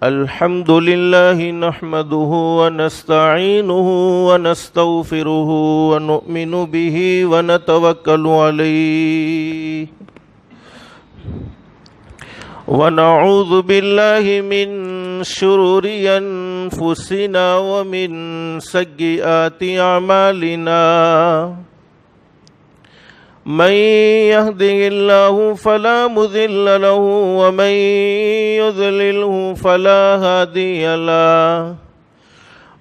الحمد لله نحمده ونستعينه ونستغفره ونؤمن به ونتوكل عليه ونعوذ بالله من شرور أنفسنا ومن سيئات أعمالنا من يهده الله فلا مضل له ومن يضلله فلا هادي له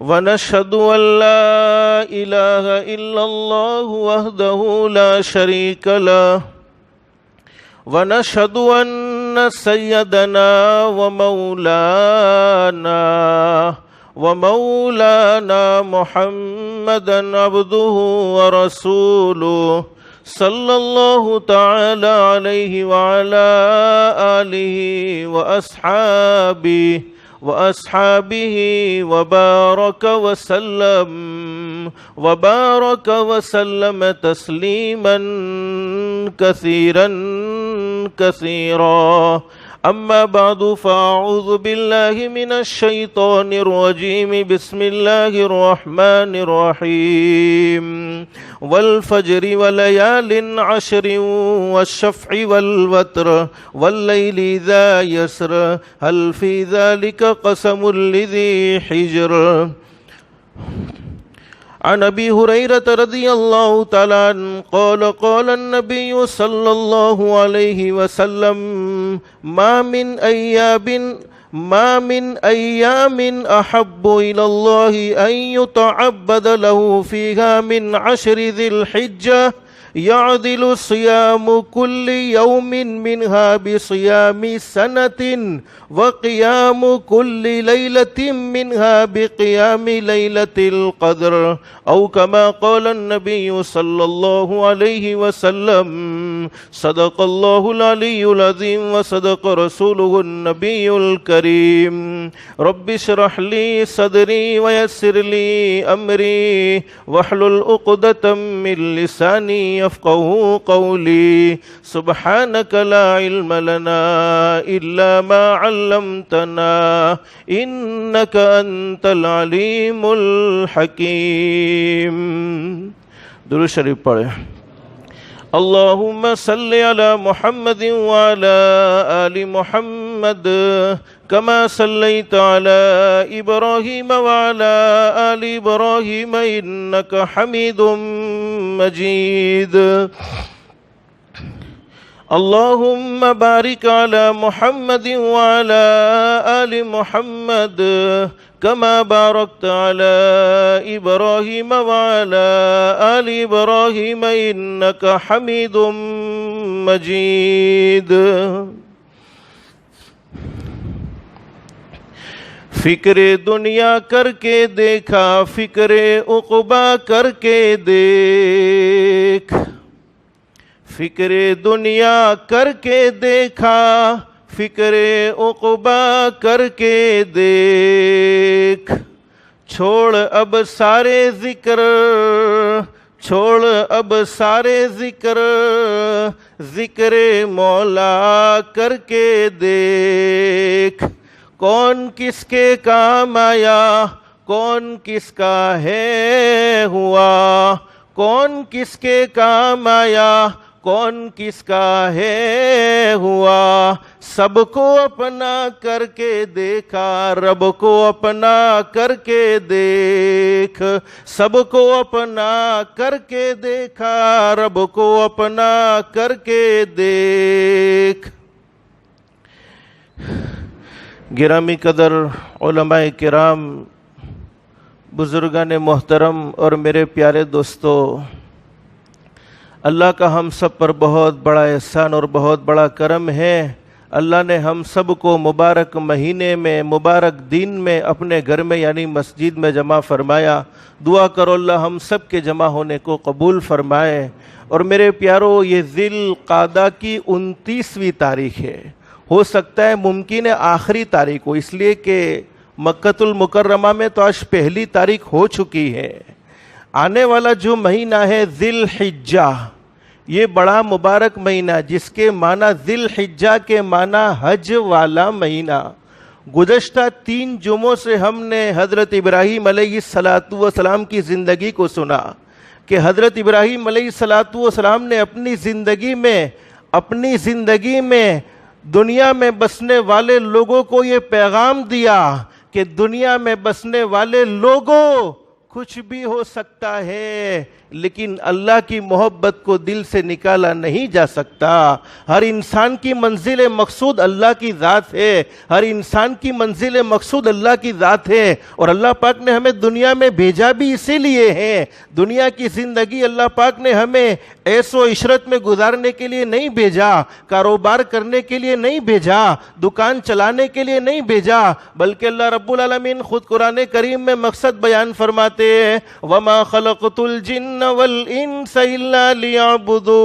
ونشهد أن لا إله إلا الله وحده لا شريك له ونشهد أن سيدنا ومولانا محمدا عبده ورسوله صلی اللہ تعالی علیہ وعلا آلہ وأصحابہ وبارک وسلم تسلیما کثیرا کثیرا اما بعد فاعوذ باللہ من الشیطان الرجیم بسم اللہ الرحمن الرحیم والفجر وليال عشر والشفع والوتر والليل ذا يسر هل في ذلك قسم لذي حجر عن أبي هريرة رضي الله تعالى عنه قال قال النبي صلى الله عليه وسلم ما من أيام أحب إلى الله أن يتعبد له فيها من عشر ذي الحجة يعدل صيام كل يوم منها بصيام سنة وقيام كل ليلة منها بقيام ليلة القدر أو كما قال النبي صلى الله عليه وسلم صدق الله العلي العظيم وصدق رسوله النبي الكريم رب اشرح لي صدري ويسر لي أمري واحلل عقدة من لساني يفقهوا قولي سبحانك لا علم لنا إلا ما علمتنا إنك أنت العليم الحكيم. درود شریف پڑھے. اللهم صل على محمد وعلى آل محمد كما صليت على إبراهيم وعلى آل إبراهيم إنك حميد مجيد. اللهم بارك على محمد وعلى آل محمد كما باركت على إبراهيم وعلى آل إبراهيم إنك حميد مجيد. فکر دنیا کر کے دیکھا فکر عقبا کر کے دیکھ فکر دنیا کر کے دیکھا فکر عقبا کر کے دیکھ چھوڑ اب سارے ذکر ذکر مولا کر کے دیکھ کون کس کے کام آیا کون کس کا ہے ہوا کون کس کے کام آیا کون کس کا ہے ہوا سب کو اپنا کر کے دیکھا رب کو اپنا کر کے دیکھ سب کو اپنا کر کے دیکھا رب کو اپنا کر کے دیکھ. گرامی قدر علماء کرام بزرگان محترم اور میرے پیارے دوستو، اللہ کا ہم سب پر بہت بڑا احسان اور بہت بڑا کرم ہے. اللہ نے ہم سب کو مبارک مہینے میں مبارک دن میں اپنے گھر میں یعنی مسجد میں جمع فرمایا. دعا کرو اللہ ہم سب کے جمع ہونے کو قبول فرمائے. اور میرے پیارو، یہ ذی القعدہ کی 29ویں تاریخ ہے. ہو سکتا ہے ممکن ہے آخری تاریخ ہو، اس لیے کہ مکۃ المکرمہ میں تو آج پہلی تاریخ ہو چکی ہے. آنے والا جو مہینہ ہے ذی الحجہ، یہ بڑا مبارک مہینہ جس کے معنی ذی الحجہ کے معنی حج والا مہینہ. گزشتہ 3 جمعوں سے ہم نے حضرت ابراہیم علیہ السلام کی زندگی کو سنا کہ حضرت ابراہیم علیہ السلام نے اپنی زندگی میں دنیا میں بسنے والے لوگوں کو یہ پیغام دیا کہ دنیا میں بسنے والے لوگوں کچھ بھی ہو سکتا ہے، لیکن اللہ کی محبت کو دل سے نکالا نہیں جا سکتا۔ ہر انسان کی منزل مقصود اللہ کی ذات ہے، ہر انسان کی منزل مقصود اللہ کی ذات ہے، اور اللہ پاک نے ہمیں دنیا میں بھیجا بھی اسی لیے ہے۔ دنیا کی زندگی اللہ پاک نے ہمیں عیش و عشرت میں گزارنے کے لیے نہیں بھیجا، کاروبار کرنے کے لیے نہیں بھیجا، دکان چلانے کے لیے نہیں بھیجا، بلکہ اللہ رب العالمین خود قرآن کریم میں مقصد بیان فرماتے ہیں وَمَا خَلَقْتُ الْجِنَّ وَالْإِنسَ إِلَّا لِيَعْبُدُونَ۔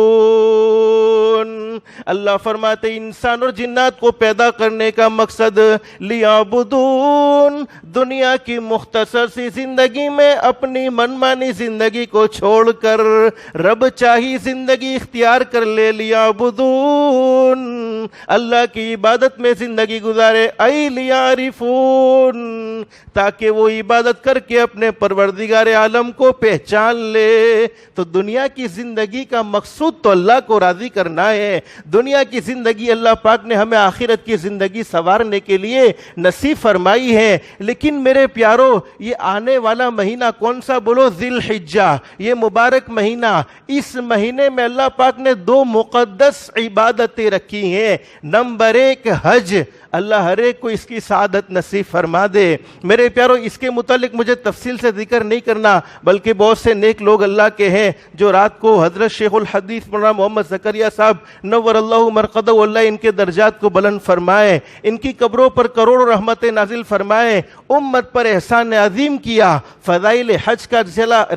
اللہ فرماتے انسان اور جنات کو پیدا کرنے کا مقصد لیعبدون، دنیا کی مختصر سی زندگی میں اپنی منمانی زندگی کو چھوڑ کر رب چاہی زندگی اختیار کر لے، لیعبدون، اللہ کی عبادت میں زندگی گزارے، ای لیعرفون، تاکہ وہ عبادت کر کے اپنے پروردگار عالم کو پہچان لے۔ تو دنیا کی زندگی کا مقصود تو اللہ کو راضی کرنا ہے۔ دنیا کی زندگی اللہ پاک نے ہمیں آخرت کی زندگی سنوارنے کے لیے نصیب فرمائی ہے۔ لیکن میرے پیارو، یہ آنے والا مہینہ کون سا بولو؟ ذی الحجہ، یہ مبارک مہینہ، اس مہینے میں اللہ پاک نے 2 مقدس عبادتیں رکھی ہیں۔ نمبر 1 حج، اللہ ہر ایک کو اس کی سعادت نصیب فرما دے۔ میرے پیارو، اس کے متعلق مجھے تفصیل سے ذکر نہیں کرنا، بلکہ بہت سے نیک لوگ اللہ کے ہیں جو رات کو حضرت شیخ الحدیث مولانا محمد زکریا صاحب نور اللہ مرقدہ، اللہ ان کے درجات کو بلند فرمائے، ان کی قبروں پر کروڑوں رحمتیں نازل فرمائے، امت پر احسان عظیم کیا۔ فضائل حج کا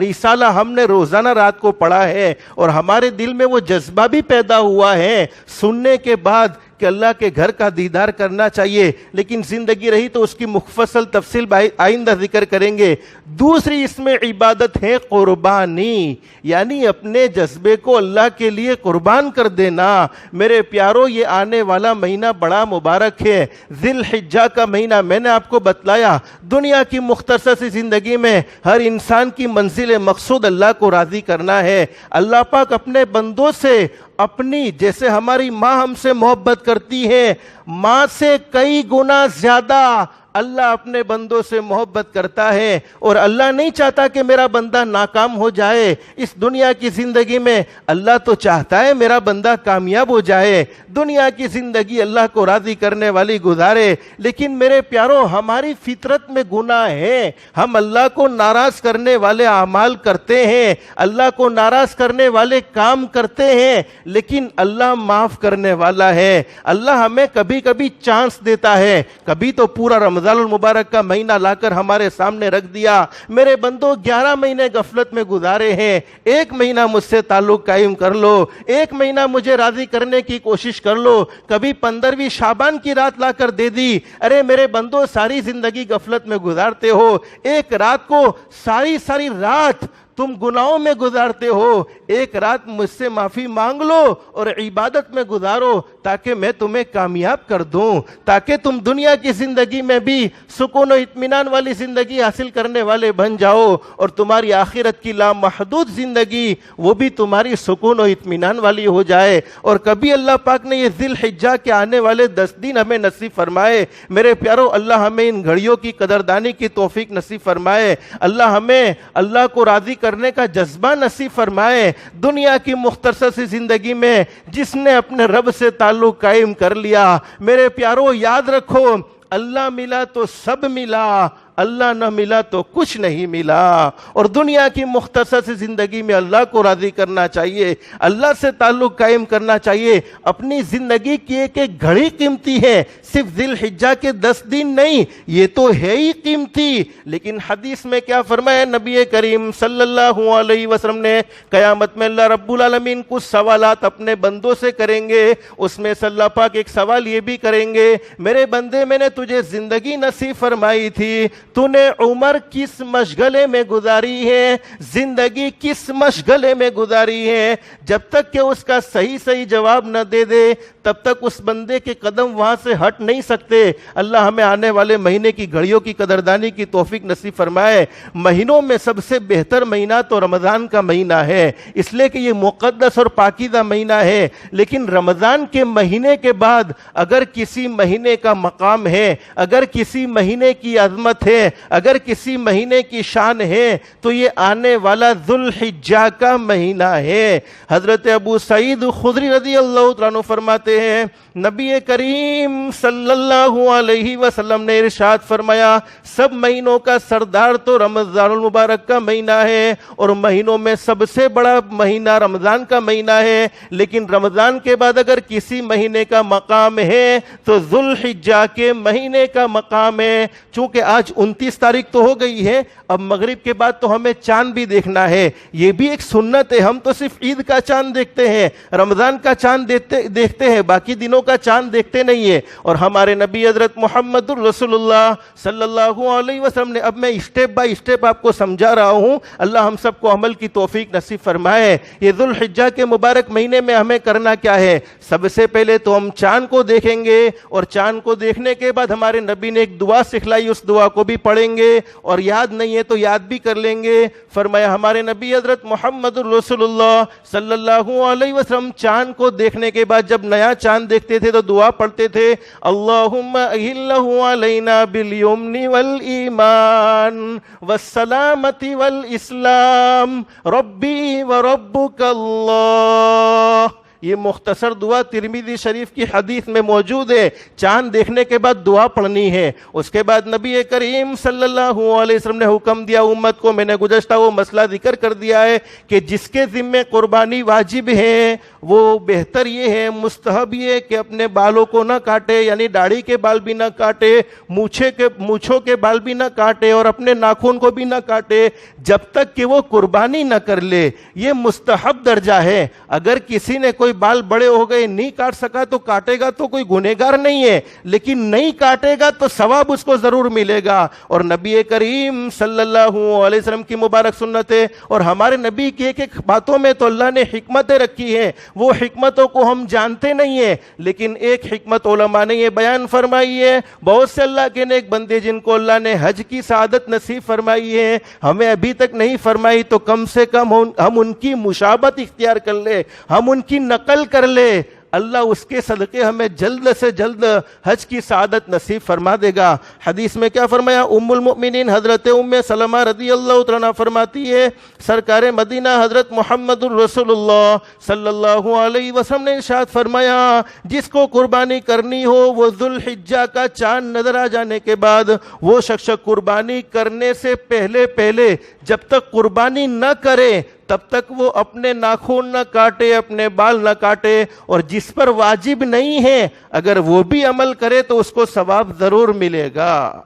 رسالہ ہم نے روزانہ رات کو پڑھا ہے، اور ہمارے دل میں وہ جذبہ بھی پیدا ہوا ہے سننے کے بعد کہ اللہ کے گھر کا دیدار کرنا چاہیے، لیکن زندگی رہی تو اس کی مفصل تفصیل آئندہ ذکر کریں گے۔ دوسری اس میں عبادت ہے قربانی، یعنی اپنے جذبے کو اللہ کے لیے قربان کر دینا۔ میرے پیارو، یہ آنے والا مہینہ بڑا مبارک ہے، ذی الحجہ کا مہینہ۔ میں نے آپ کو بتلایا دنیا کی مختصر سی زندگی میں ہر انسان کی منزل مقصود اللہ کو راضی کرنا ہے۔ اللہ پاک اپنے بندوں سے اپنی، جیسے ہماری ماں ہم سے محبت کرتی ہے، ماں سے کئی گنا زیادہ اللہ اپنے بندوں سے محبت کرتا ہے، اور اللہ نہیں چاہتا کہ میرا بندہ ناکام ہو جائے اس دنیا کی زندگی میں۔ اللہ تو چاہتا ہے میرا بندہ کامیاب ہو جائے، دنیا کی زندگی اللہ کو راضی کرنے والی گزارے۔ لیکن میرے پیارو، ہماری فطرت میں گناہ ہے، ہم اللہ کو ناراض کرنے والے اعمال کرتے ہیں، اللہ کو ناراض کرنے والے کام کرتے ہیں، لیکن اللہ معاف کرنے والا ہے۔ اللہ ہمیں کبھی کبھی چانس دیتا ہے، کبھی تو پورا رمضان المبارک کا مہینہ لا کر ہمارے سامنے رکھ دیا، میرے بندوں 11 مہینے غفلت میں گزارے ہیں، 1 مہینہ مجھ سے تعلق قائم کر لو، 1 مہینہ مجھے راضی کرنے کی کوشش کر لو۔ کبھی 15ویں شعبان کی رات لا کر دے دی۔ ارے میرے بندوں، ساری زندگی غفلت میں گزارتے ہو، ایک رات کو ساری رات تم گناہوں میں گزارتے ہو، ایک رات مجھ سے معافی مانگ لو اور عبادت میں گزارو، تاکہ میں تمہیں کامیاب کر دوں، تاکہ تم دنیا کی زندگی میں بھی سکون و اطمینان والی زندگی حاصل کرنے والے بن جاؤ، اور تمہاری آخرت کی لامحدود زندگی وہ بھی تمہاری سکون و اطمینان والی ہو جائے۔ اور کبھی اللہ پاک نے یہ ذی الحجہ کے آنے والے 10 دن ہمیں نصیب فرمائے۔ میرے پیارو، اللہ ہمیں ان گھڑیوں کی قدردانی کی توفیق نصیب فرمائے، اللہ ہمیں اللہ کو راضی کرنے کا جذبہ نصیب فرمائے۔ دنیا کی مختصر سی زندگی میں جس نے اپنے رب سے تعلق قائم کر لیا، میرے پیارو یاد رکھو، اللہ ملا تو سب ملا، اللہ نہ ملا تو کچھ نہیں ملا۔ اور دنیا کی مختصر سی زندگی میں اللہ کو راضی کرنا چاہیے، اللہ سے تعلق قائم کرنا چاہیے۔ اپنی زندگی کی ایک ایک گھڑی قیمتی ہے، صرف ذی الحجہ کے 10 دن نہیں، یہ تو ہے ہی قیمتی۔ لیکن حدیث میں کیا فرمایا نبی کریم صلی اللہ علیہ وسلم نے؟ قیامت میں اللہ رب العالمین کچھ سوالات اپنے بندوں سے کریں گے، اس میں سے اللہ پاک ایک سوال یہ بھی کریں گے، میرے بندے، میں نے تجھے زندگی نصیب فرمائی تھی، تو نے عمر کس مشغلے میں گزاری ہے، زندگی کس مشغلے میں گزاری ہے، جب تک کہ اس کا صحیح جواب نہ دے دے تب تک اس بندے کے قدم وہاں سے ہٹ نہیں سکتے۔ اللہ ہمیں آنے والے مہینے کی گھڑیوں کی قدردانی کی توفیق نصیب فرمائے۔ مہینوں میں سب سے بہتر مہینہ تو رمضان کا مہینہ ہے، اس لیے کہ یہ مقدس اور پاکیزہ مہینہ ہے، لیکن رمضان کے مہینے کے بعد اگر کسی مہینے کا مقام ہے، اگر کسی مہینے کی عظمت ہے، اگر کسی مہینے کی شان ہے تو یہ آنے والا ذوالحجہ کا مہینہ ہے۔ حضرت ابو سعید خدری رضی اللہ عنہ فرماتے ہیں نبی کریم صلی اللہ علیہ وسلم نے ارشاد فرمایا سب مہینوں کا سردار تو رمضان المبارک کا مہینہ ہے، اور مہینوں میں سب سے بڑا مہینہ رمضان کا مہینہ ہے، لیکن رمضان کے بعد اگر کسی مہینے کا مقام ہے تو ذوالحجہ کے مہینے کا مقام ہے۔ چونکہ آج 29 تاریخ تو ہو گئی ہے، اب مغرب کے بعد تو ہمیں چاند بھی دیکھنا ہے، یہ بھی ایک سنت ہے۔ ہم تو صرف عید کا چاند دیکھتے ہیں، رمضان کا چاند دیکھتے ہیں، باقی دنوں کا چاند دیکھتے نہیں ہیں۔ اور ہمارے نبی حضرت محمد الرسول اللہ صلی اللہ علیہ وسلم نے، اب میں اسٹیپ بائی اسٹیپ آپ کو سمجھا رہا ہوں، اللہ ہم سب کو عمل کی توفیق نصیب فرمائے۔ یہ ذوالحجہ کے مبارک مہینے میں ہمیں کرنا کیا ہے؟ سب سے پہلے تو ہم چاند کو دیکھیں گے، اور چاند کو دیکھنے کے بعد ہمارے نبی نے ایک دعا سکھلائی، اس دعا کو بھی پڑھیں گے، اور یاد نہیں ہے تو یاد بھی کر لیں گے۔ فرمایا ہمارے نبی حضرت محمد الرسول اللہ صلی اللہ علیہ وسلم چاند کو دیکھنے کے بعد جب نیا چاند دیکھتے تھے تو دعا پڑھتے تھے اللہم اہلہ علینا بالیمن والایمان والسلامت والاسلام ربی وربک اللہ۔ یہ مختصر دعا ترمذی شریف کی حدیث میں موجود ہے۔ چاند دیکھنے کے بعد دعا پڑھنی ہے۔ اس کے بعد نبی کریم صلی اللہ علیہ وسلم نے حکم دیا امت کو، میں نے گزشتہ وہ مسئلہ ذکر کر دیا ہے کہ جس کے ذمے قربانی واجب ہے وہ بہتر یہ ہے، مستحب یہ ہے کہ اپنے بالوں کو نہ کاٹے، یعنی داڑھی کے بال بھی نہ کاٹے، مونچھوں کے بال بھی نہ کاٹے، اور اپنے ناخن کو بھی نہ کاٹے جب تک کہ وہ قربانی نہ کر لے۔ یہ مستحب درجہ ہے۔ اگر کسی نے کوئی بال بڑے ہو گئے نہیں کاٹ سکا تو کاٹے گا تو کوئی گنہگار نہیں ہے، لیکن نہیں کاٹے گا تو ثواب اس کو ضرور ملے گا۔ اور نبی کریم صلی اللہ علیہ وسلم کی مبارک سنت ہے، اور ہمارے نبی کی ایک ایک باتوں میں تو اللہ نے حکمتیں رکھی ہیں، وہ حکمتوں کو ہم جانتے نہیں ہیں، لیکن ایک حکمت علماء نے یہ بیان فرمائی ہے۔ بہت سے اللہ کے نیک بندے جن کو اللہ نے حج کی سعادت نصیب فرمائی ہے، ہمیں ابھی تک نہیں فرمائی، تو کم سے کم ہم ان کی مشابہت اختیار کر لیں، ہم ان کی نقل کر لے، اللہ اس کے صدقے ہمیں جلد سے جلد حج کی سعادت نصیب فرما دے گا۔ حدیث میں کیا فرمایا؟ ام المؤمنین حضرت ام سلمہ رضی اللہ عنہا فرماتی ہے سرکار مدینہ حضرت محمد الرسول اللہ صلی اللہ علیہ وسلم نے ارشاد فرمایا جس کو قربانی کرنی ہو وہ ذوالحجہ کا چاند نظر آ جانے کے بعد وہ شخص قربانی کرنے سے پہلے جب تک قربانی نہ کرے تب تک وہ اپنے ناخن نہ کاٹے، اپنے بال نہ کاٹے، اور جس پر واجب نہیں ہے اگر وہ بھی عمل کرے تو اس کو ثواب ضرور ملے گا۔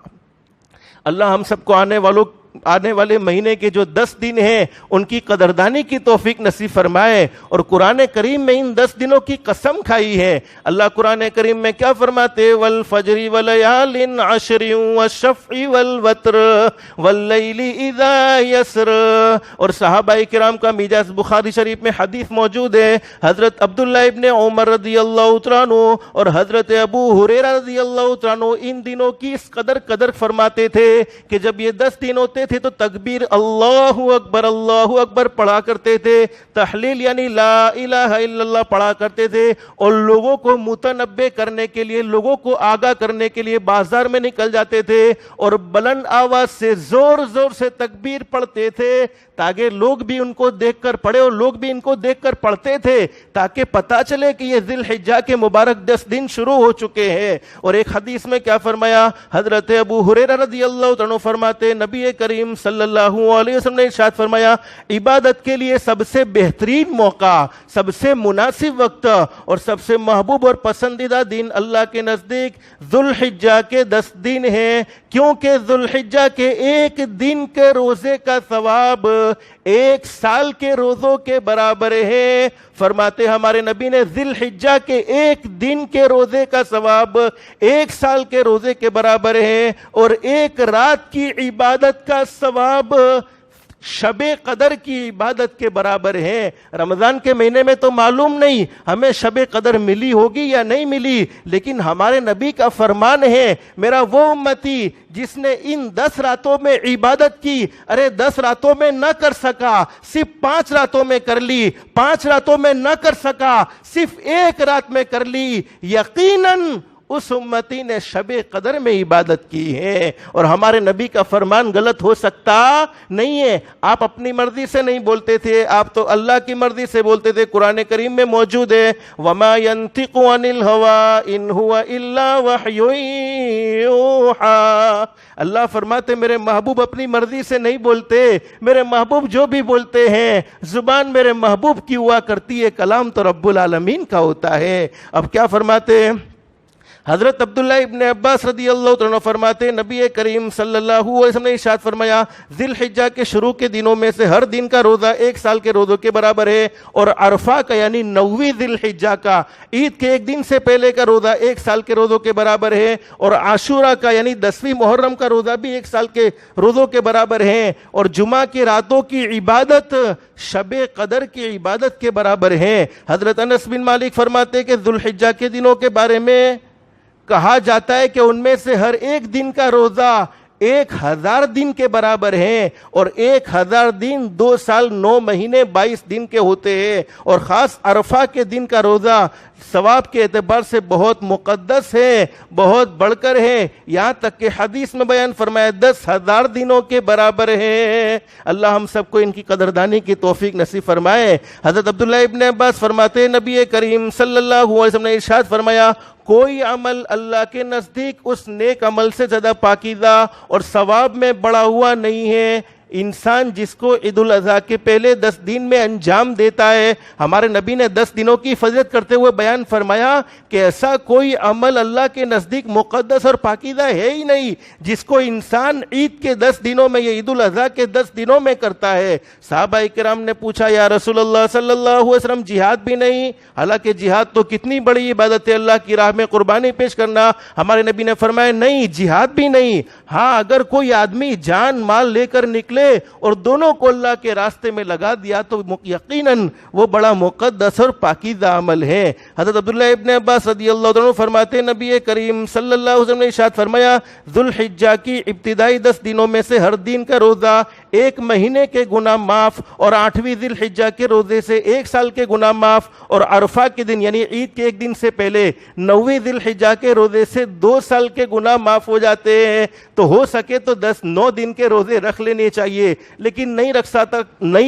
اللہ ہم سب کو آنے والے مہینے کے جو 10 دن ہیں ان کی قدردانی کی توفیق نصیب فرمائے، اور قرآن کریم میں ان 10 دنوں کی قسم کھائی ہے۔ اللہ قرآن کریم میں کیا فرماتے؟ والفجر ولیال عشر والشفع والوتر واللیل اذا یسر۔ اور صحابہ کرام کا میراث بخاری شریف میں حدیث موجود ہے، حضرت عبداللہ ابن عمر رضی اللہ عنہ اور حضرت ابو ہریرہ رضی اللہ عنہ ان دنوں کی اس قدر فرماتے تھے کہ جب یہ 10 دن ہوتے تھے تو تکبیر اللہ اکبر پڑھا کرتے تھے، تحلیل یعنی لا الہ الا اللہ پڑھا کرتے تھے، اور لوگوں کو متنبہ کرنے کے لیے، لوگوں کو آگاہ کرنے کے لیے بازار میں نکل جاتے تھے اور بلند آواز سے زور سے تکبیر پڑھتے تھے تاکہ لوگ بھی ان کو دیکھ کر پڑھے اور لوگ بھی ان کو دیکھ کر پڑھتے تھے تاکہ پتہ چلے کہ یہ ذی الحجہ کے مبارک 10 دن شروع ہو چکے ہیں۔ اور ایک حدیث میں کیا فرمایا؟ حضرت ابو ہریرہ رضی اللہ عنہ فرماتے نبی کریم کریم صلی اللہ علیہ وسلم نے ارشاد فرمایا عبادت کے لیے سب سے بہترین موقع، سب سے مناسب وقت اور سب سے محبوب اور پسندیدہ دن اللہ کے نزدیک ذوالحجہ کے 10 دن ہیں، کیونکہ ذوالحجہ کے ایک دن کے روزے کا ثواب 1 سال کے روزوں کے برابر ہے۔ فرماتے ہمارے نبی نے ذی الحجہ کے ایک دن کے روزے کا ثواب 1 سال کے روزے کے برابر ہے، اور 1 رات کی عبادت کا ثواب شب قدر کی عبادت کے برابر ہے۔ رمضان کے مہینے میں تو معلوم نہیں ہمیں شب قدر ملی ہوگی یا نہیں ملی، لیکن ہمارے نبی کا فرمان ہے میرا وہ امتی جس نے ان 10 راتوں میں عبادت کی، 10 راتوں میں نہ کر سکا صرف 5 راتوں میں کر لی، 5 راتوں میں نہ کر سکا صرف 1 رات میں کر لی، یقیناً اس امتی نے شب قدر میں عبادت کی ہے۔ اور ہمارے نبی کا فرمان غلط ہو سکتا نہیں ہے۔ آپ اپنی مرضی سے نہیں بولتے تھے، آپ تو اللہ کی مرضی سے بولتے تھے۔ قرآن کریم میں موجود ہے وَمَا يَنْتِقُ عَنِ الْهَوَىٰ إِنْ هُوَ إِلَّا وَحْيٌ يُوحَىٰ۔ اللہ فرماتے میرے محبوب اپنی مرضی سے نہیں بولتے، میرے محبوب جو بھی بولتے ہیں زبان میرے محبوب کی ہوا کرتی ہے، کلام تو رب العالمین کا ہوتا ہے۔ اب کیا فرماتے ہیں حضرت عبداللہ ابن عباس رضی اللہ عنہ فرماتے نبی کریم صلی اللہ علیہ وسلم نے ارشاد فرمایا ذی الحجہ کے شروع کے دنوں میں سے ہر دن کا روزہ 1 سال کے روزوں کے برابر ہے، اور عرفہ کا یعنی 9ویں ذی الحجہ کا عید کے 1 دن سے پہلے کا روزہ 1 سال کے روزوں کے برابر ہے، اور عاشورہ کا یعنی 10ویں محرم کا روزہ بھی 1 سال کے روزوں کے برابر ہے، اور جمعہ کی راتوں کی عبادت شب قدر کی عبادت کے برابر ہے۔ حضرت انس بن مالک فرماتے کہ ذی الحجہ کے دنوں کے بارے میں کہا جاتا ہے کہ ان میں سے ہر ایک دن کا روزہ 1000 دن کے برابر ہیں، اور 1000 دن 2 سال 9 مہینے 22 دن کے ہوتے ہیں، اور خاص عرفہ کے دن کا روزہ ثواب کے اعتبار سے بہت مقدس ہے، بہت بڑھ کر ہے، یہاں تک کہ حدیث میں بیان فرمایا 10,000 دنوں کے برابر ہے۔ اللہ ہم سب کو ان کی قدردانی کی توفیق نصیب فرمائے۔ حضرت عبداللہ ابن عباس فرماتے نبی کریم صلی اللہ علیہ وسلم نے ارشاد فرمایا کوئی عمل اللہ کے نزدیک اس نیک عمل سے زیادہ پاکیزہ اور ثواب میں بڑا ہوا نہیں ہے انسان جس کو عید الاضحیٰ کے پہلے 10 دن میں انجام دیتا ہے۔ ہمارے نبی نے 10 دنوں کی فضیلت کرتے ہوئے بیان فرمایا کہ ایسا کوئی عمل اللہ کے نزدیک مقدس اور پاکیزہ ہے ہی نہیں جس کو انسان عید کے 10 دنوں میں یا عید الاضحیٰ کے 10 دنوں میں کرتا ہے۔ صحابہ کرام نے پوچھا یا رسول اللہ صلی اللہ علیہ وسلم جہاد بھی نہیں؟ حالانکہ جہاد تو کتنی بڑی عبادت ہے، اللہ کی راہ میں قربانی پیش کرنا۔ ہمارے نبی نے فرمایا نہیں، جہاد بھی نہیں، ہاں اگر کوئی آدمی جان مال لے کر نکلے اور دونوں کو اللہ کے راستے میں لگا دیا تو یقیناً وہ بڑا مقدس اور پاکیزہ عمل ہے۔ حضرت عبداللہ ابن عباس رضی اللہ عنہ فرماتے نبی کریم صلی اللہ علیہ وسلم نے ارشاد فرمایا ذوالحجہ کی ابتدائی 10 دنوں میں سے ہر دن کا روزہ 1 مہینے کے گناہ معاف، اور 8ویں ذی الحجہ کے روزے سے 1 سال کے گناہ معاف، اور عرفہ کے دن یعنی عید کے 1 دن سے پہلے 9ویں ذی الحجہ کے روزے سے 2 سال کے گناہ معاف ہو جاتے ہیں۔ تو ہو سکے تو 9 دن کے روزے رکھ لینے چاہیے، لیکن نہیں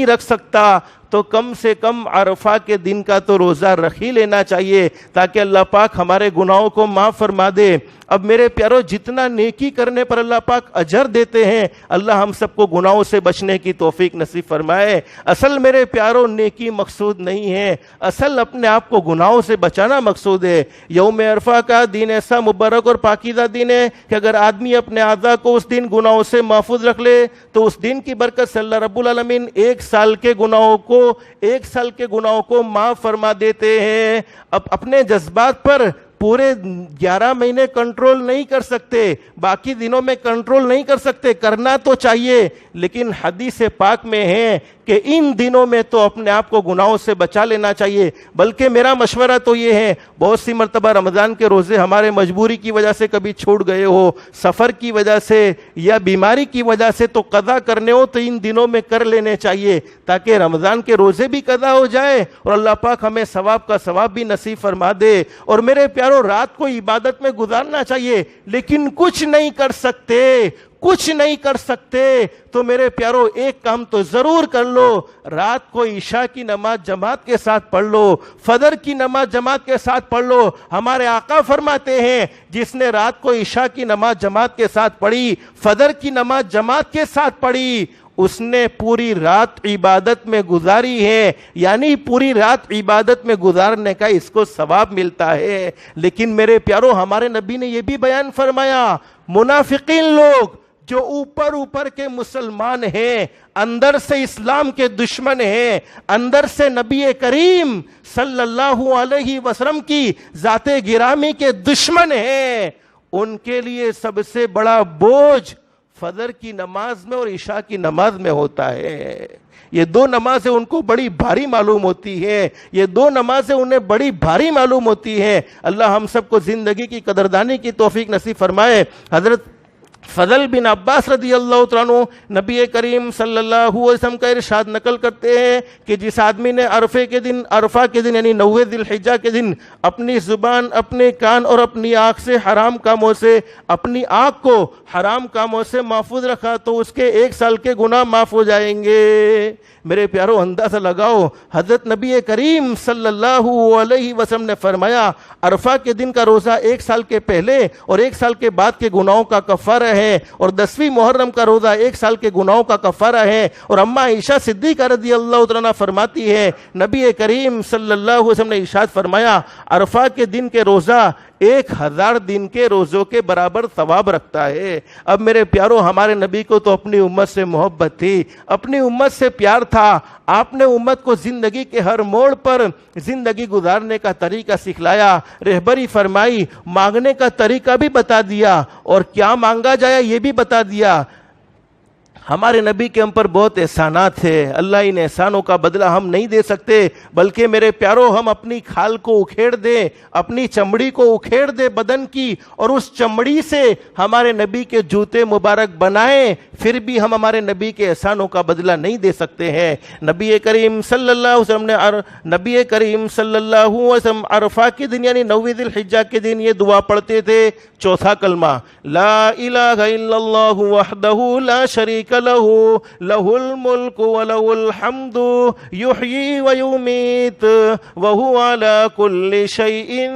رکھ سکتا تو کم سے کم عرفہ کے دن کا تو روزہ رکھ ہی لینا چاہیے تاکہ اللہ پاک ہمارے گناہوں کو معاف فرما دے۔ اب میرے پیارو جتنا نیکی کرنے پر اللہ پاک اجر دیتے ہیں، اللہ ہم سب کو گناہوں سے بچنے کی توفیق نصیب فرمائے۔ اصل میرے پیارو نیکی مقصود نہیں ہے، اصل اپنے آپ کو گناہوں سے بچانا مقصود ہے۔ یوم عرفہ کا دن ایسا مبارک اور پاکیزہ دن ہے کہ اگر آدمی اپنے اعضاء کو اس دن گناہوں سے محفوظ رکھ لے تو اس دن کی برکت سے اللہ رب العالمین 1 سال کے گناہوں کو معاف فرما دیتے ہیں۔ اب اپنے جذبات پر پورے 11 مہینے کنٹرول نہیں کر سکتے، باقی دنوں میں کنٹرول نہیں کر سکتے، کرنا تو چاہیے، لیکن حدیث پاک میں ہے کہ ان دنوں میں تو اپنے آپ کو گناہوں سے بچا لینا چاہیے۔ بلکہ میرا مشورہ تو یہ ہے، بہت سی مرتبہ رمضان کے روزے ہمارے مجبوری کی وجہ سے کبھی چھوٹ گئے ہو، سفر کی وجہ سے یا بیماری کی وجہ سے تو قضا کرنے ہو تو ان دنوں میں کر لینے چاہیے تاکہ رمضان کے روزے بھی قضا ہو جائے اور اللہ پاک ہمیں ثواب کا ثواب بھی نصیب فرما دے۔ اور میرے پیارو رات کو عبادت میں گزارنا چاہیے، لیکن کچھ نہیں کر سکتے، کچھ نہیں کر سکتے تو میرے پیارو ایک کام تو ضرور کر لو، رات کو عشاء کی نماز جماعت کے ساتھ پڑھ لو، فجر کی نماز جماعت کے ساتھ پڑھ لو۔ ہمارے آقا فرماتے ہیں جس نے رات کو عشاء کی نماز جماعت کے ساتھ پڑھی، فجر کی نماز جماعت کے ساتھ پڑھی، اس نے پوری رات عبادت میں گزاری ہے، یعنی پوری رات عبادت میں گزارنے کا اس کو ثواب ملتا ہے۔ لیکن میرے پیارو ہمارے نبی نے یہ بھی بیان فرمایا، منافقین لوگ جو اوپر کے مسلمان ہیں، اندر سے اسلام کے دشمن ہیں، اندر سے نبی کریم صلی اللہ علیہ وسلم کی ذات گرامی کے دشمن ہیں، ان کے لیے سب سے بڑا بوجھ فجر کی نماز میں اور عشاء کی نماز میں ہوتا ہے۔ یہ دو نمازیں ان کو بڑی بھاری معلوم ہوتی ہیں، یہ دو نمازیں انہیں بڑی بھاری معلوم ہوتی ہیں۔ اللہ ہم سب کو زندگی کی قدردانی کی توفیق نصیب فرمائے۔ حضرت فضل بن عباس رضی اللہ عنہ نبی کریم صلی اللہ علیہ وسلم کا ارشاد نقل کرتے ہیں کہ جس آدمی نے عرفہ کے دن یعنی 9 ذی الحجہ کے دن اپنی زبان، اپنے کان اور اپنی آنکھ سے حرام کاموں سے، اپنی آنکھ کو حرام کاموں سے محفوظ رکھا تو اس کے 1 سال کے گناہ معاف ہو جائیں گے۔ میرے پیارو اندازہ لگاؤ، حضرت نبی کریم صلی اللہ علیہ وسلم نے فرمایا عرفہ کے دن کا روزہ 1 سال کے پہلے اور 1 سال کے بعد کے گناہوں کا کفارہ ہے، اور 10ویں محرم کا روزہ 1 سال کے گناہوں کا کفارہ ہے۔ اور اماں عائشہ صدیقہ رضی اللہ عنہا فرماتی ہے نبی کریم صلی اللہ علیہ وسلم نے ارشاد فرمایا عرفہ کے دن کے روزہ 1000 دن کے روزوں کے برابر ثواب رکھتا ہے۔ اب میرے پیارو ہمارے نبی کو تو اپنی امت سے محبت تھی، اپنی امت سے پیار تھا، آپ نے امت کو زندگی کے ہر موڑ پر زندگی گزارنے کا طریقہ سکھلایا، رہبری فرمائی، مانگنے کا طریقہ بھی بتا دیا اور کیا مانگا جائے یہ بھی بتا دیا۔ ہمارے نبی کے ہم پر بہت احسانات ہیں، اللہ ان احسانوں کا بدلہ ہم نہیں دے سکتے، بلکہ میرے پیارو ہم اپنی کھال کو اکھیڑ دیں، اپنی چمڑی کو اکھیڑ دیں بدن کی، اور اس چمڑی سے ہمارے نبی کے جوتے مبارک بنائیں، پھر بھی ہم ہمارے نبی کے احسانوں کا بدلہ نہیں دے سکتے ہیں۔ نبی کریم صلی اللہ علیہ وسلم عرفہ کے دن یعنی 9 ذی الحجہ کے دن یہ دعا پڑھتے تھے، چوتھا کلمہ، لا الہ الا اللہ وحدہ لا شریک لہ لہ الملک ولہ الحمد یحیی ویمیت وہو علی کل شیء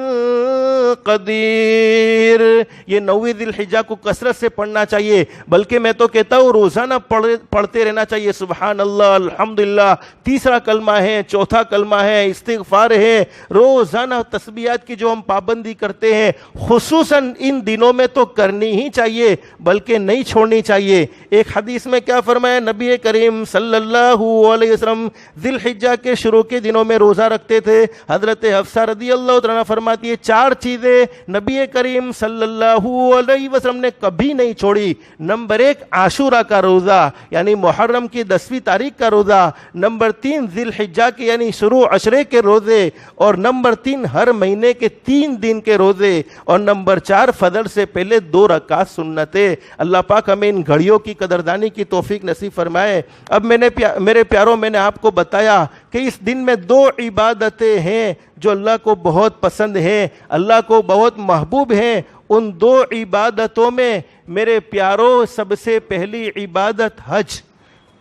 قدیر۔ یہ 9 ذی الحجہ کو کثرت سے پڑھنا چاہیے، بلکہ میں تو کہتا ہوں روزانہ پڑھتے رہنا چاہیے۔ سبحان اللہ، الحمدللہ، تیسرا کلمہ ہے، چوتھا کلمہ ہے، استغفار ہے، روزانہ تسبیحات کی جو ہم پابندی کرتے ہیں خصوصاً ان دنوں میں تو کرنی ہی چاہیے، بلکہ نہیں چھوڑنی چاہیے۔ ایک حدیث میں کیا فرمایا نبی کریم صلی اللہ علیہ وسلم ذی الحجہ کے شروع کے دنوں میں روزہ رکھتے تھے۔ حضرت حفصہ رضی اللہ عنہا فرماتی ہے 4 چیزیں نبی کریم صلی اللہ علیہ وسلم نے کبھی نہیں چھوڑی۔ نمبر 1 عاشورہ کا روزہ یعنی محرم کی 10ویں تاریخ کا روزہ، نمبر 3 ذی الحجہ کے یعنی شروع عشرے کے روزے، اور نمبر 3 ہر مہینے کے 3 دن کے روزے، اور نمبر 4 فجر سے پہلے 2 رکعت سنتیں۔ اللہ پاک ہمیں ان گھڑیوں کی قدردانی کی توفیق نصیب فرمائے۔ اب میرے پیاروں میں نے آپ کو بتایا کہ اس دن میں 2 عبادتیں ہیں جو اللہ کو بہت پسند ہیں، اللہ کو بہت محبوب ہیں۔ ان 2 عبادتوں میں میرے پیاروں سب سے پہلی عبادت حج،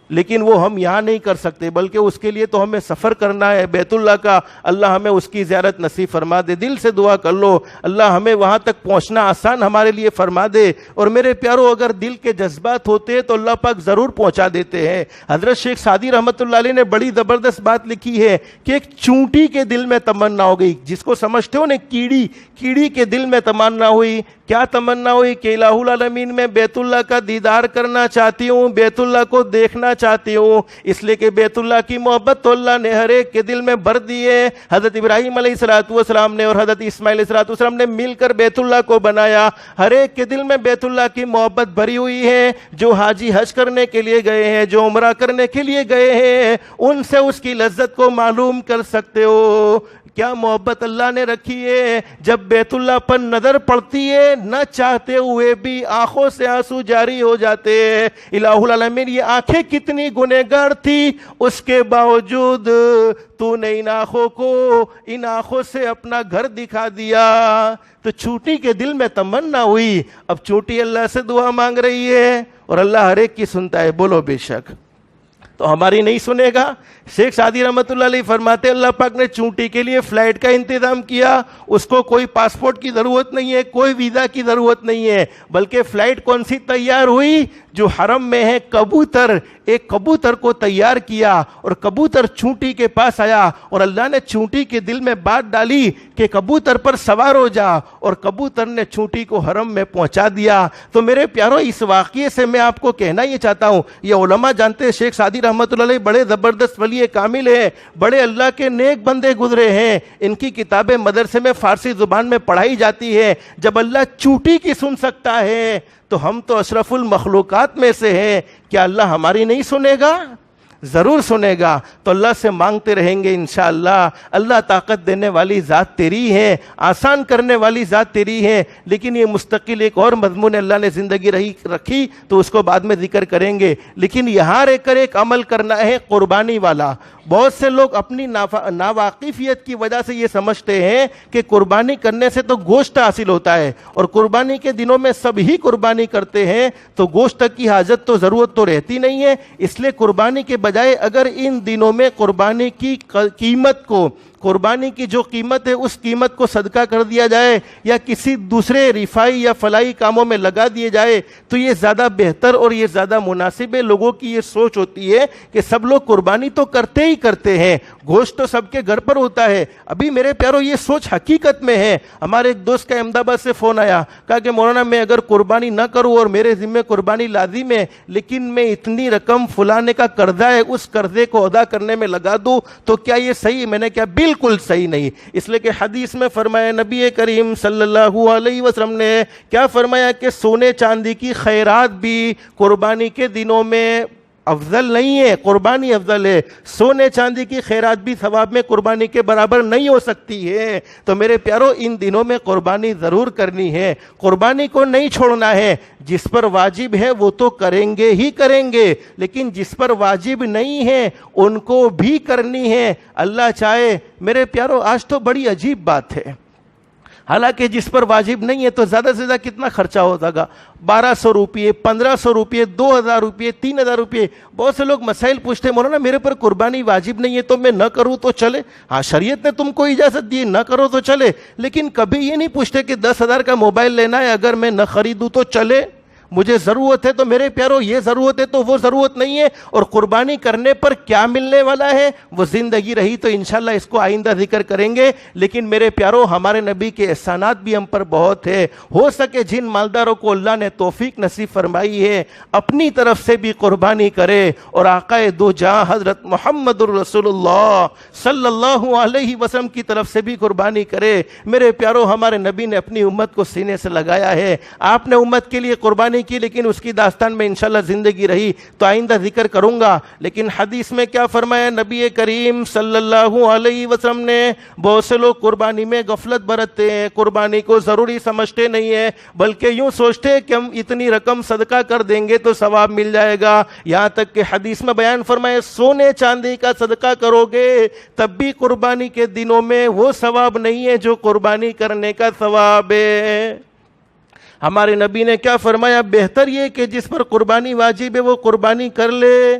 لیکن وہ ہم یہاں نہیں کر سکتے، بلکہ اس کے لیے تو ہمیں سفر کرنا ہے بیت اللہ کا۔ اللہ ہمیں اس کی زیارت نصیب فرما دے، دل سے دعا کر لو اللہ ہمیں وہاں تک پہنچنا آسان ہمارے لیے فرما دے۔ اور میرے پیاروں اگر دل کے جذبات ہوتے ہیں تو اللہ پاک ضرور پہنچا دیتے ہیں۔ حضرت شیخ سعدی رحمۃ اللہ علیہ نے بڑی زبردست بات لکھی ہے کہ ایک چونٹی کے دل میں تمنا ہو گئی، جس کو سمجھتے ہو نا کیڑی کے دل میں تمنا ہوئی، کیا تمنا ہوئی کہ الہ العالمین میں بیت اللہ کا دیدار کرنا چاہتی ہوں، بیت اللہ کو دیکھنا چاہتی ہوں، اس لیے کہ بیت اللہ کی محبت تو اللہ نے ہر ایک کے دل میں بھر دی ہے۔ حضرت ابراہیم علیہ السلام نے اور حضرت اسماعیل علیہ السلام نے مل کر بیت اللہ کو بنایا، ہر ایک کے دل میں بیت اللہ کی محبت بھری ہوئی ہے۔ جو حاجی حج کرنے کے لیے گئے ہیں، جو عمرہ کرنے کے لیے گئے ہیں، ان سے اس کی لذت کو معلوم کر سکتے ہو۔ کیا محبت اللہ نے رکھی ہے، جب بیت اللہ پر نظر پڑتی ہے نہ چاہتے ہوئے بھی آنکھوں سے آنسو جاری ہو جاتے ہیں۔ الہ العالمین یہ آنکھیں کتنی گنہگار تھی، اس کے باوجود تو نے ان آنکھوں سے اپنا گھر دکھا دیا۔ تو چوٹی کے دل میں تمنا ہوئی، اب چوٹی اللہ سے دعا مانگ رہی ہے، اور اللہ ہر ایک کی سنتا ہے، بولو بے شک۔ تو ہماری نہیں سنے گا؟ شیخ سعدی رحمۃ اللہ علیہ فرماتے اللہ پاک نے چونٹی کے لیے فلائٹ کا انتظام کیا، اس کو کوئی پاسپورٹ کی ضرورت نہیں ہے، کوئی ویزا کی ضرورت نہیں ہے، بلکہ فلائٹ کون سی تیار ہوئی؟ جو حرم میں ہے کبوتر، ایک کبوتر کو تیار کیا اور کبوتر چونٹی کے پاس آیا اور اللہ نے چونٹی کے دل میں بات ڈالی کہ کبوتر پر سوار ہو جا، اور کبوتر نے چونٹی کو حرم میں پہنچا دیا۔ تو میرے پیارو، اس واقعے سے میں آپ کو کہنا یہ چاہتا ہوں، یہ علماء جانتے ہیں شیخ سعدی رحمۃ اللہ علیہ بڑے زبردست ولی کامل ہیں، بڑے اللہ کے نیک بندے گزرے ہیں، ان کی کتابیں مدرسے میں فارسی زبان میں پڑھائی جاتی ہے۔ جب اللہ چونٹی کی سن سکتا ہے تو ہم تو اشرف المخلوقات میں سے ہیں، کیا اللہ ہماری نہیں سنے گا؟ ضرور سنے گا۔ تو اللہ سے مانگتے رہیں گے انشاءاللہ۔ اللہ طاقت دینے والی ذات تیری ہے، آسان کرنے والی ذات تیری ہے، لیکن یہ مستقل ایک اور مضمون اللہ نے زندگی رکھی تو اس کو بعد میں ذکر کریں گے، لیکن یہاں رہ کر ایک عمل کرنا ہے قربانی والا۔ بہت سے لوگ اپنی ناواقفیت کی وجہ سے یہ سمجھتے ہیں کہ قربانی کرنے سے تو گوشت حاصل ہوتا ہے، اور قربانی کے دنوں میں سب ہی قربانی کرتے ہیں تو گوشت کی حاجت تو ضرورت تو رہتی نہیں ہے۔ اس لیے قربانی کے بجائے اگر ان دنوں میں قربانی کی قیمت کو، قربانی کی جو قیمت ہے اس قیمت کو صدقہ کر دیا جائے یا کسی دوسرے رفائی یا فلاحی کاموں میں لگا دیے جائے تو یہ زیادہ بہتر اور یہ زیادہ مناسب ہے۔ لوگوں کی یہ سوچ ہوتی ہے کہ سب لوگ قربانی تو کرتے ہی کرتے ہیں، گوشت تو سب کے گھر پر ہوتا ہے۔ ابھی میرے پیارو یہ سوچ حقیقت میں ہے۔ ہمارے ایک دوست کا احمد آباد سے فون آیا، کہا کہ مولانا میں اگر قربانی نہ کروں اور میرے ذمہ قربانی لازم ہے، لیکن میں اتنی رقم فلانے کا قرضہ ہے اس قرضے کو ادا کرنے میں لگا دوں تو کیا یہ صحیح؟ میں نے کہا بالکل صحیح نہیں، اس لیے کہ حدیث میں فرمایا، نبی کریم صلی اللہ علیہ وسلم نے کیا فرمایا کہ سونے چاندی کی خیرات بھی قربانی کے دنوں میں افضل نہیں ہے، قربانی افضل ہے۔ سونے چاندی کی خیرات بھی ثواب میں قربانی کے برابر نہیں ہو سکتی ہے۔ تو میرے پیارو، ان دنوں میں قربانی ضرور کرنی ہے، قربانی کو نہیں چھوڑنا ہے۔ جس پر واجب ہے وہ تو کریں گے ہی کریں گے، لیکن جس پر واجب نہیں ہے ان کو بھی کرنی ہے۔ اللہ چاہے میرے پیارو، آج تو بڑی عجیب بات ہے، حالانکہ جس پر واجب نہیں ہے تو زیادہ سے زیادہ کتنا خرچہ ہو گا؟ 1200 روپئے، 1500 روپئے، 2000 روپئے، 3000 روپئے۔ بہت سے لوگ مسائل پوچھتے ہیں، مولانا میرے پر قربانی واجب نہیں ہے تو میں نہ کروں تو چلے؟ ہاں، شریعت نے تم کو اجازت دی، نہ کرو تو چلے، لیکن کبھی یہ نہیں پوچھتے کہ 10,000 کا موبائل لینا ہے، اگر میں نہ خریدوں تو چلے؟ مجھے ضرورت ہے تو میرے پیارو یہ ضرورت ہے تو وہ ضرورت نہیں ہے۔ اور قربانی کرنے پر کیا ملنے والا ہے وہ زندگی رہی تو انشاءاللہ اس کو آئندہ ذکر کریں گے۔ لیکن میرے پیارو، ہمارے نبی کے احسانات بھی ہم پر بہت ہے۔ ہو سکے جن مالداروں کو اللہ نے توفیق نصیب فرمائی ہے اپنی طرف سے بھی قربانی کرے، اور آقا دو جہاں حضرت محمد الرسول اللہ صلی اللہ علیہ وسلم کی طرف سے بھی قربانی کرے۔ میرے پیارو، ہمارے نبی نے اپنی امت کو سینے سے لگایا ہے۔ آپ نے امت کے لیے قربانی کی، لیکن اس کی داستان میں انشاءاللہ زندگی رہی تو آئندہ ذکر کروں گا۔ لیکن حدیث میں کیا فرمایا نبی کریم صلی اللہ علیہ وسلم نے؟ بہت سے لوگ قربانی میں غفلت برتتے ہیں، قربانی کو ضروری سمجھتے نہیں ہیں، بلکہ یوں سوچتے ہیں کہ ہم اتنی رقم صدقہ کر دیں گے تو ثواب مل جائے گا۔ یہاں تک کہ حدیث میں بیان فرمائے سونے چاندی کا صدقہ کرو گے تب بھی قربانی کے دنوں میں وہ ثواب نہیں ہے جو قربانی کرنے کا ثواب ہے۔ ہمارے نبی نے کیا فرمایا؟ بہتر یہ کہ جس پر قربانی واجب ہے وہ قربانی کر لے،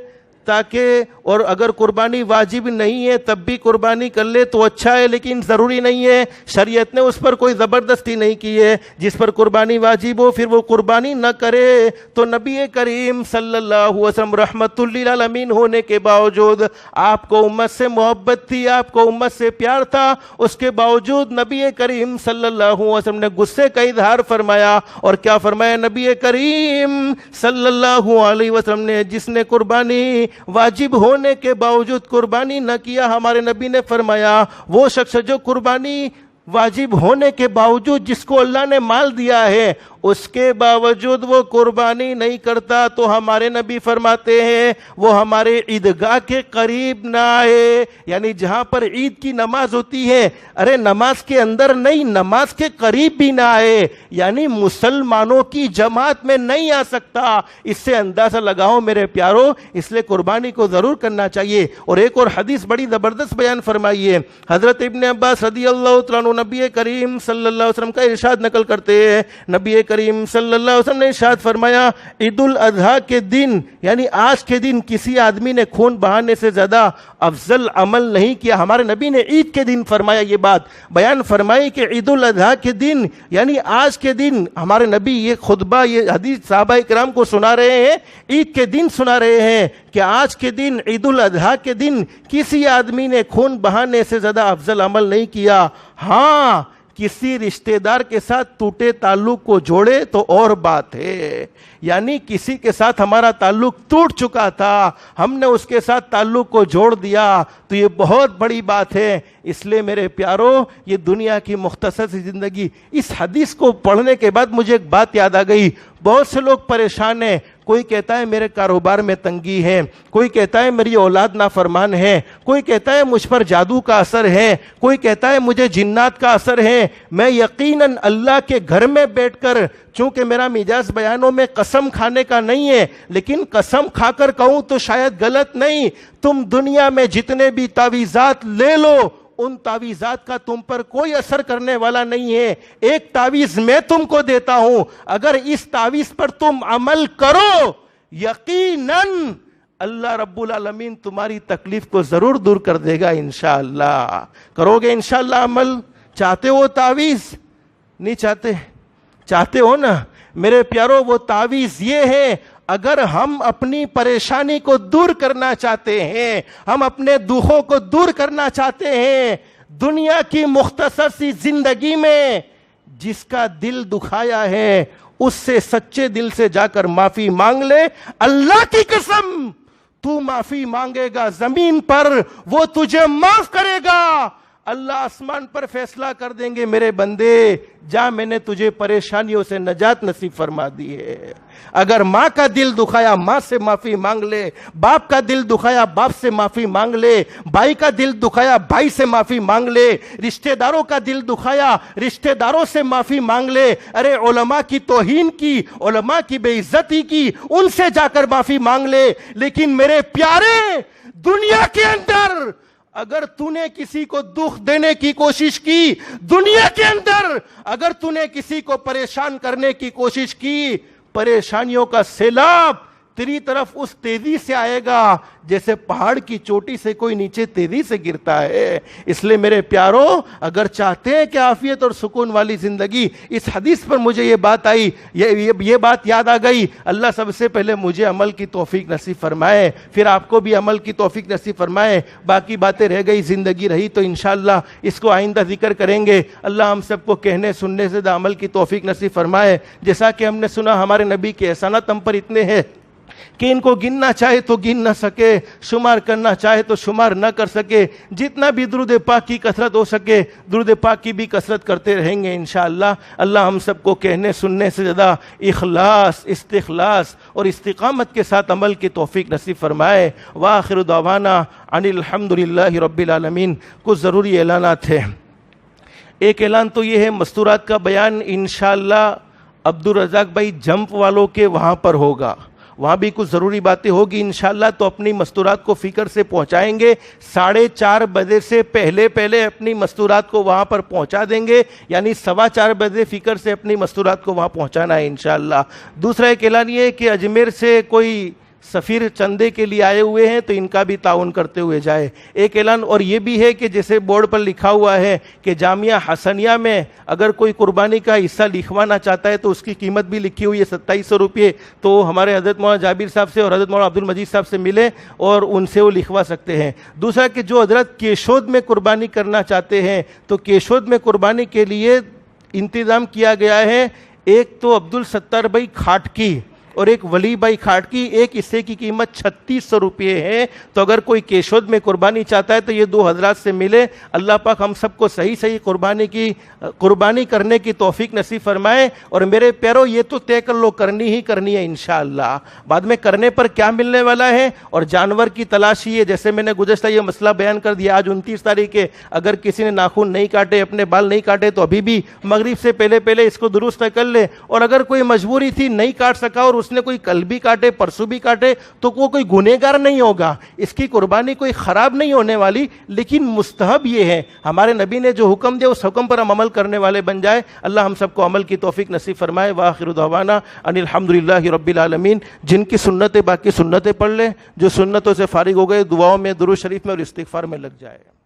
تاکہ، اور اگر قربانی واجب نہیں ہے تب بھی قربانی کر لے تو اچھا ہے، لیکن ضروری نہیں ہے۔ شریعت نے اس پر کوئی زبردستی نہیں کی ہے۔ جس پر قربانی واجب ہو پھر وہ قربانی نہ کرے۔ تو نبی کریم صلی اللہ علیہ وسلم رحمت للعالمین ہونے کے باوجود، آپ کو امت سے محبت تھی، آپ کو امت سے پیار تھا، اس کے باوجود نبی کریم صلی اللہ علیہ وسلم نے غصے کا اظہار فرمایا۔ اور کیا فرمایا نبی کریم صلی اللہ علیہ وسلم نے؟ جس نے قربانی واجب ہونے کے باوجود قربانی نہ کیا، ہمارے نبی نے فرمایا وہ شخص جو قربانی واجب ہونے کے باوجود جس کو اللہ نے مال دیا ہے اس کے باوجود وہ قربانی نہیں کرتا، تو ہمارے نبی فرماتے ہیں وہ ہمارے عیدگاہ کے قریب نہ آئے۔ یعنی جہاں پر عید کی نماز ہوتی ہے، ارے نماز کے اندر نہیں، نماز کے قریب بھی نہ آئے، یعنی مسلمانوں کی جماعت میں نہیں آ سکتا۔ اس سے اندازہ لگاؤ میرے پیارو، اس لیے قربانی کو ضرور کرنا چاہیے۔ اور ایک اور حدیث بڑی زبردست بیان فرمائی ہے، حضرت ابن عباس رضی اللہ عنہ نبی کریم صلی اللہ علیہ وسلم کا ارشاد نقل کرتے ہیں، نبی کریم صلی اللہ علیہ وسلم نے ارشاد فرمایا عید الاضحیٰ کے دن یعنی آج کے دن کسی آدمی نے خون بہانے سے زیادہ افضل عمل نہیں کیا. ہمارے نبی نے عید کے دن فرمایا, یہ بات بیان فرمائی کہ عید الاضحیٰ کے دن یعنی آج کے دن ہمارے نبی یہ خطبہ یہ حدیث صحابہ کرام کو سنا رہے ہیں, عید کے دن سنا رہے ہیں کہ آج کے دن عید الاضحیٰ کے دن کسی آدمی نے خون بہانے سے زیادہ افضل عمل نہیں کیا. ہاں کسی رشتہ دار کے ساتھ ٹوٹے تعلق کو جوڑے تو اور بات ہے, یعنی کسی کے ساتھ ہمارا تعلق ٹوٹ چکا تھا, ہم نے اس کے ساتھ تعلق کو جوڑ دیا تو یہ بہت بڑی بات ہے. اس لیے میرے پیارو یہ دنیا کی مختصر سی زندگی, اس حدیث کو پڑھنے کے بعد مجھے ایک بات یاد آ گئی. بہت سے لوگ پریشان ہیں, کوئی کہتا ہے میرے کاروبار میں تنگی ہے, کوئی کہتا ہے میری اولاد نافرمان ہے, کوئی کہتا ہے مجھ پر جادو کا اثر ہے, کوئی کہتا ہے مجھے جنات کا اثر ہے. میں یقیناً اللہ کے گھر میں بیٹھ کر, چونکہ میرا مجاز بیانوں میں قسم کھانے کا نہیں ہے لیکن قسم کھا کر کہوں تو شاید غلط نہیں, تم دنیا میں جتنے بھی تعویذات لے لو ان تعویذات کا تم پر کوئی اثر کرنے والا نہیں ہے. ایک تعویذ میں تم کو دیتا ہوں, اگر اس تعویذ پر تم عمل کرو یقیناً اللہ رب العالمین تمہاری تکلیف کو ضرور دور کر دے گا انشاءاللہ. کرو گے انشاءاللہ عمل؟ چاہتے ہو تعویذ؟ نہیں چاہتے؟ چاہتے ہو نا میرے پیارو. وہ تعویذ یہ ہے, اگر ہم اپنی پریشانی کو دور کرنا چاہتے ہیں, ہم اپنے دکھوں کو دور کرنا چاہتے ہیں, دنیا کی مختصر سی زندگی میں جس کا دل دکھایا ہے اس سے سچے دل سے جا کر معافی مانگ لے. اللہ کی قسم تو معافی مانگے گا زمین پر وہ تجھے معاف کرے گا. اللہ آسمان پر فیصلہ کر دیں گے میرے بندے جا میں نے تجھے پریشانیوں سے نجات نصیب فرما دی ہے. اگر ماں کا دل دکھایا ماں سے معافی مانگ لے, باپ کا دل دکھایا باپ سے معافی مانگ لے, بھائی کا دل دکھایا بھائی سے معافی مانگ لے, رشتہ داروں کا دل دکھایا رشتہ داروں سے معافی مانگ لے. ارے علماء کی توہین کی, علماء کی بے عزتی کی, ان سے جا کر معافی مانگ لے. لیکن میرے پیارے دنیا کے اندر اگر تو نے کسی کو دکھ دینے کی کوشش کی, دنیا کے اندر اگر تو نے کسی کو پریشان کرنے کی کوشش کی, پریشانیوں کا سیلاب تیری طرف اس تیزی سے آئے گا جیسے پہاڑ کی چوٹی سے کوئی نیچے تیزی سے گرتا ہے. اس لیے میرے پیارو اگر چاہتے ہیں کہ عافیت اور سکون والی زندگی, اس حدیث پر مجھے یہ بات آئی, یہ بات یاد آ گئی. اللہ سب سے پہلے مجھے عمل کی توفیق نصیب فرمائے, پھر آپ کو بھی عمل کی توفیق نصیب فرمائے. باقی باتیں رہ گئی, زندگی رہی تو انشاءاللہ اس کو آئندہ ذکر کریں گے. اللہ ہم سب کو کہنے سننے سے عمل کی توفیق نصیب فرمائے. جیسا کہ ہم نے سنا ہمارے نبی کے احسانات ہم پر اتنے ہیں کہ ان کو گننا چاہے تو گن نہ سکے, شمار کرنا چاہے تو شمار نہ کر سکے. جتنا بھی درود پاک کی کثرت ہو سکے درود پاک کی بھی کثرت کرتے رہیں گے انشاءاللہ. اللہ ہم سب کو کہنے سننے سے زیادہ اخلاص, استخلاص اور استقامت کے ساتھ عمل کی توفیق نصیب فرمائے. وآخر دعوانا ان الحمدللہ رب العالمین. کچھ ضروری اعلانات ہیں. ایک اعلان تو یہ ہے, مستورات کا بیان انشاءاللہ عبدالرزاق بھائی جمپ والوں کے وہاں پر ہوگا, وہاں بھی کچھ ضروری باتیں ہوگی انشاءاللہ, تو اپنی مستورات کو فکر سے پہنچائیں گے. 4:30 بجے سے پہلے اپنی مستورات کو وہاں پر پہنچا دیں گے, یعنی 4:15 بجے فکر سے اپنی مستورات کو وہاں پہنچانا ہے انشاءاللہ. دوسرا ایک اعلان یہ ہے کہ اجمیر سے کوئی سفیر چندے کے لیے آئے ہوئے ہیں تو ان کا بھی تعاون کرتے ہوئے جائے. ایک اعلان اور یہ بھی ہے کہ جیسے بورڈ پر لکھا ہوا ہے کہ جامعہ حسنیہ میں اگر کوئی قربانی کا حصہ لکھوانا چاہتا ہے تو اس کی قیمت بھی لکھی ہوئی ہے 2700 روپے. تو ہمارے حضرت مولانا جابر صاحب سے اور حضرت مولانا عبد المجید صاحب سے ملے اور ان سے وہ لکھوا سکتے ہیں. دوسرا کہ جو حضرت کیشود میں قربانی کرنا چاہتے ہیں تو کیشود میں قربانی کے لیے انتظام کیا گیا ہے. ایک تو عبدالستار بھائی کھاٹ کی اور ایک ولی بھائی کھاٹ کی, ایک حصے کی قیمت 3600 روپے ہے. تو اگر کوئی کیشود میں قربانی چاہتا ہے تو یہ دو حضرات سے ملے. اللہ پاک ہم سب کو صحیح قربانی کرنے کی توفیق نصیب فرمائے. اور میرے پیارو یہ تو طے کر لو کرنی ہی کرنی ہے انشاءاللہ. بعد میں کرنے پر کیا ملنے والا ہے اور جانور کی تلاشی ہے. جیسے میں نے گزشتہ یہ مسئلہ بیان کر دیا, آج 29 تاریخ ہے, اگر کسی نے ناخن نہیں کاٹے, اپنے بال نہیں کاٹے تو ابھی بھی مغرب سے پہلے اس کو درست کر لے. اور اگر کوئی مجبوری تھی نہیں کاٹ سکا اور اس نے کوئی کل بھی کاٹے پرسوں بھی کاٹے تو وہ کوئی گنہگار نہیں ہوگا، اس کی قربانی کوئی خراب نہیں ہونے والی، لیکن مستحب یہ ہے ہمارے نبی نے جو حکم دیا اس حکم پر ہم عمل کرنے والے بن جائے۔ اللہ ہم سب کو عمل کی توفیق نصیب فرمائے۔ وآخر دعوانا ان الحمدللہ رب العالمین۔ جن کی سنتیں باقی سنتیں پڑھ لیں، جو سنتوں سے فارغ ہو گئے دعاؤں میں درود شریف میں اور استغفار میں لگ جائے۔